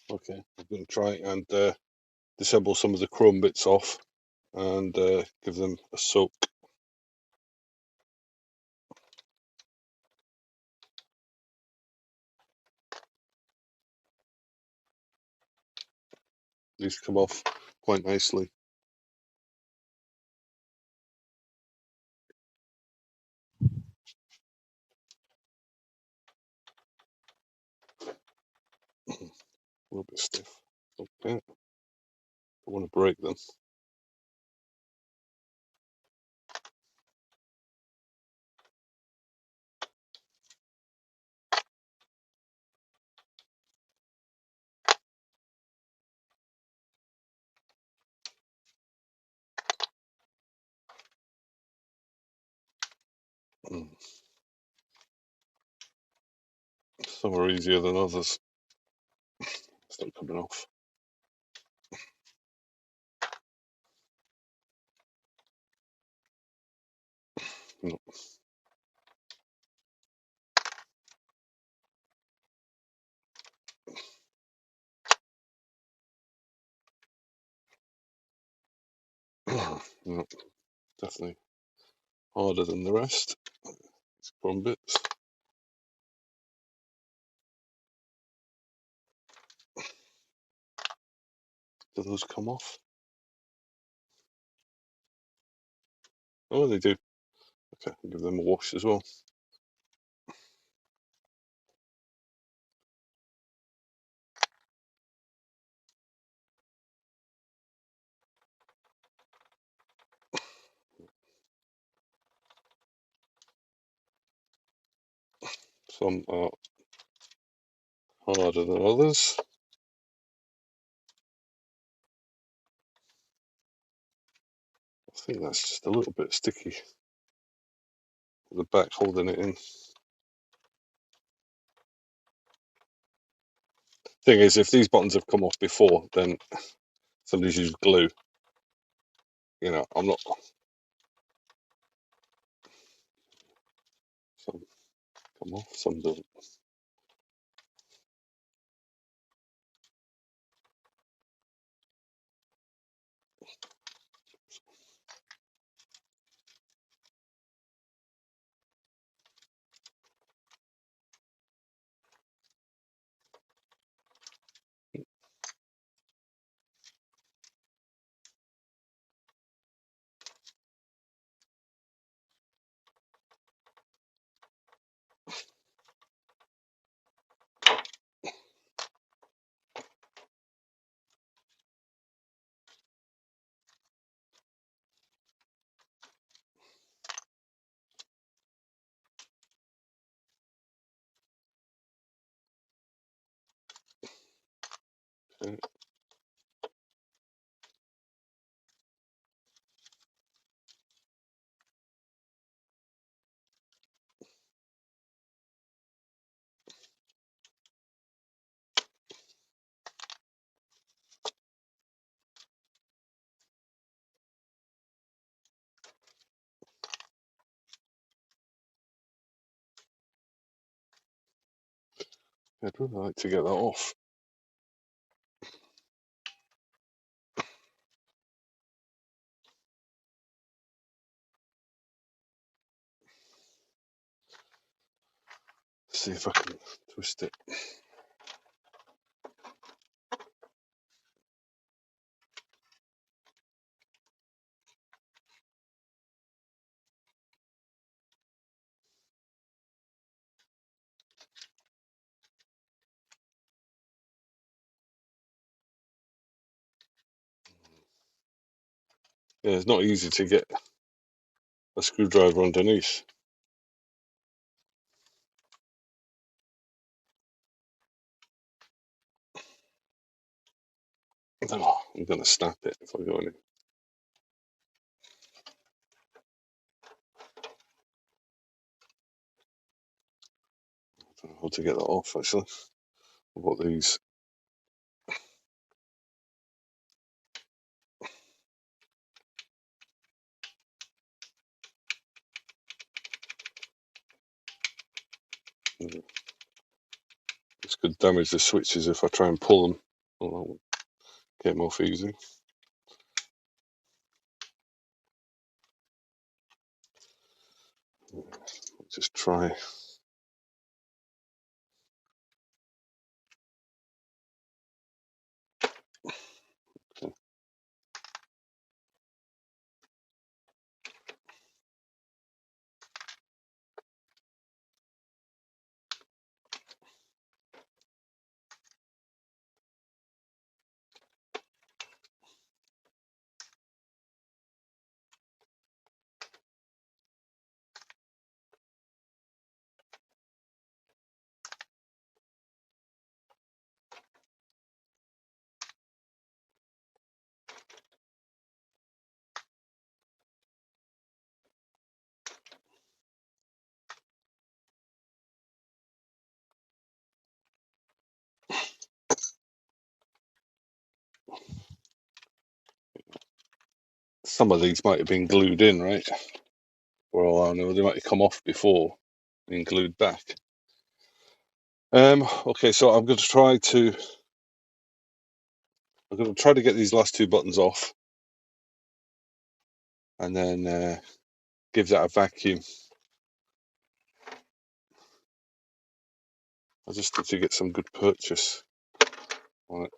Okay, I'm going to try and disassemble some of the chrome bits off and give them a soak. These come off quite nicely. A little bit stiff. Okay, I want to break them. Some are easier than others. It's not coming off. No. No, definitely harder than the rest. It's chrome bits. Do those come off? Oh, they do. Okay, I'll give them a wash as well. Some are harder than others. I think that's just a little bit sticky. The back holding it in. Thing is, if these buttons have come off before, then somebody's used glue. You know, I'm not. Some come off, some don't. Okay. I'd really like to get that off. See if I can twist it. Yeah, it's not easy to get a screwdriver underneath. Oh, I'm going to snap it if I go in. I don't know how to get that off, actually. I've got these. This could damage the switches if I try and pull them. Oh, came off easy. Just try. Okay. Some of these might have been glued in, right? For all I know, they might have come off before and glued back. Okay, so I'm going to try to get these last two buttons off, and then give that a vacuum. I just need to get some good purchase on it.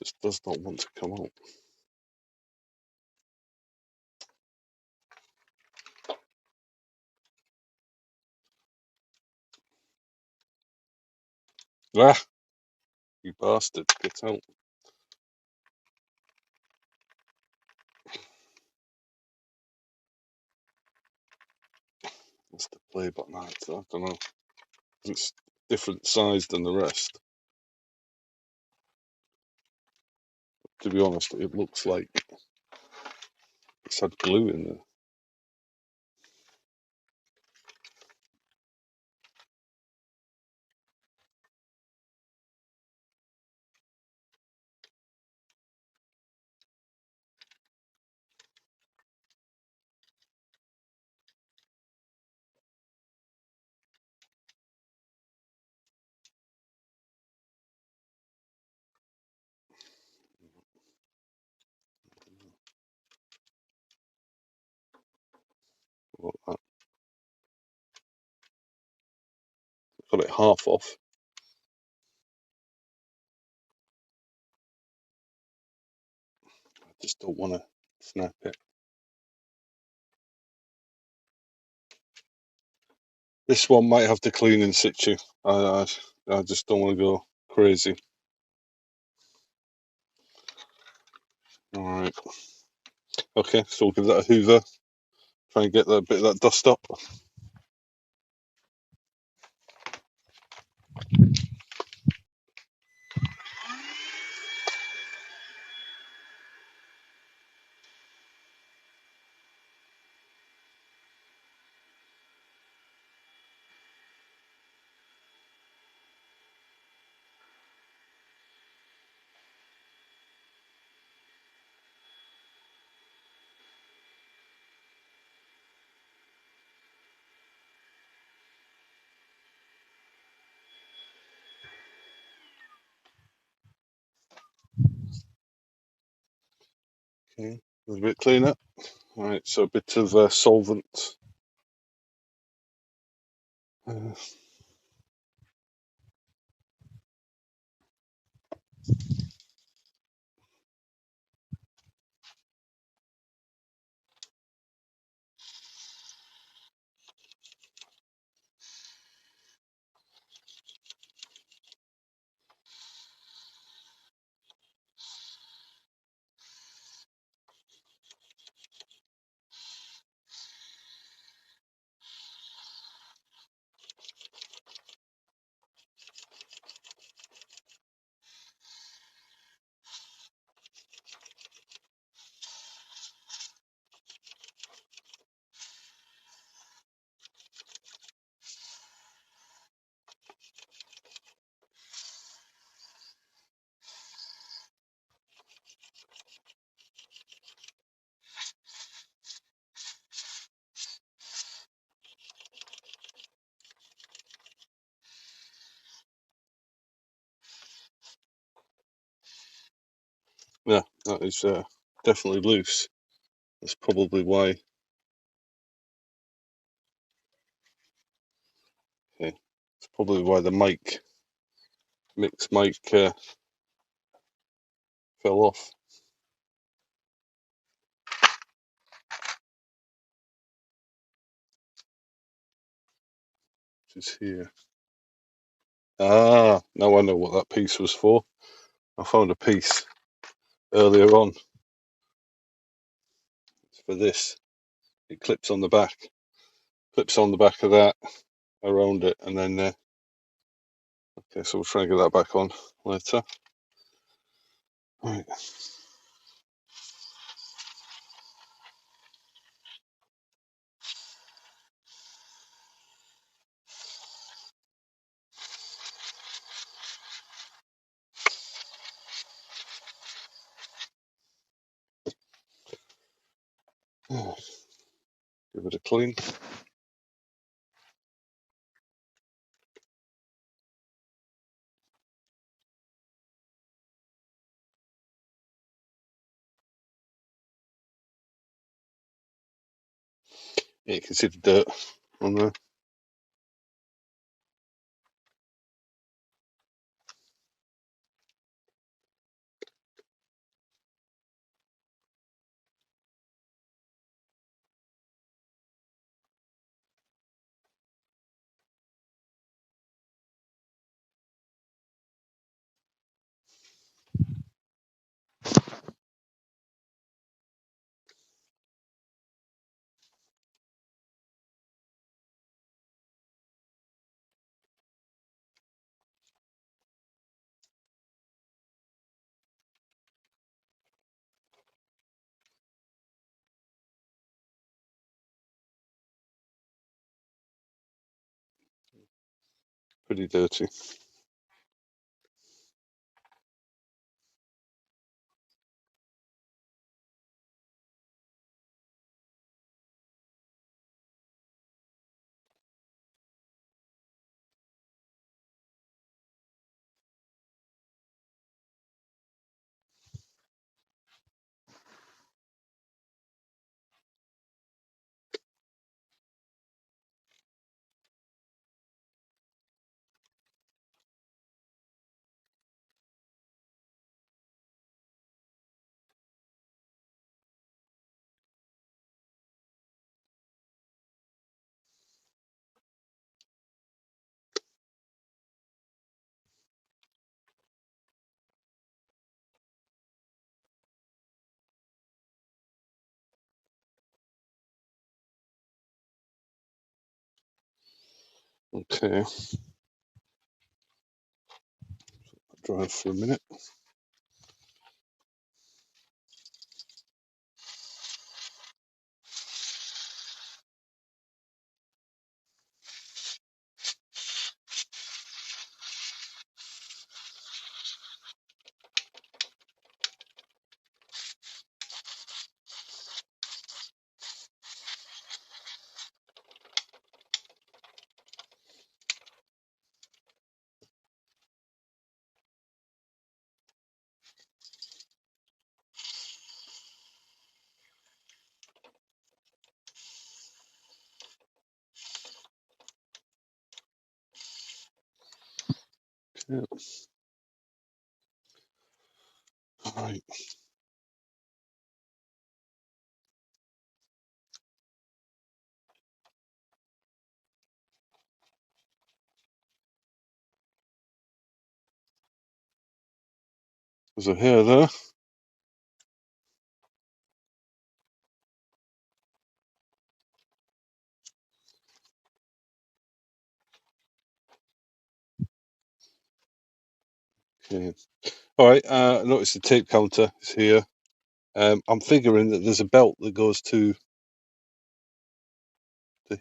Just does not want to come out. Ah, you bastard, get out. That's the play button. I don't know. It's different size than the rest. To be honest, it looks like it's had glue in there. Got it half off. I just don't want to snap it. This one might have to clean in situ. I just don't want to go crazy. All right. Okay, so we'll give that a hoover. Try and get that bit of that dust up. Okay, a little bit cleaner. All right, so a bit of solvent. Yeah, that is definitely loose. That's probably why. Okay, it's probably why the mix mic fell off. Which is here. Ah, now I know what that piece was for. I found a piece earlier on. It's for this. It clips on the back. Clips on the back of that, around it, and then okay, so we'll try and get that back on later. Right. Give it a clean. Yeah, you can see the dirt on there. Pretty dirty. Okay. Dry for a minute. Yeah. All right. There's a hair there. Okay. All right. Notice the tape counter is here. I'm figuring that there's a belt that goes to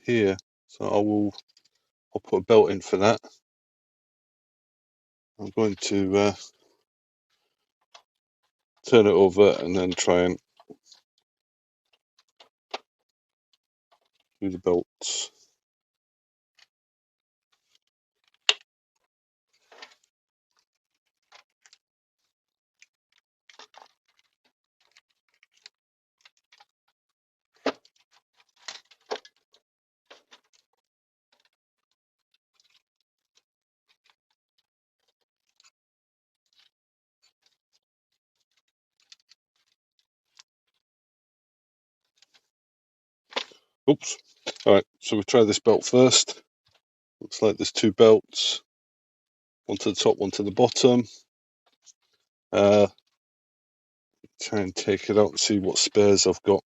here, so I'll put a belt in for that. I'm going to turn it over and then try and do the bolts. Oops. All right, so we'll try this belt first. Looks like there's two belts, one to the top, one to the bottom. Try and take it out and see what spares I've got.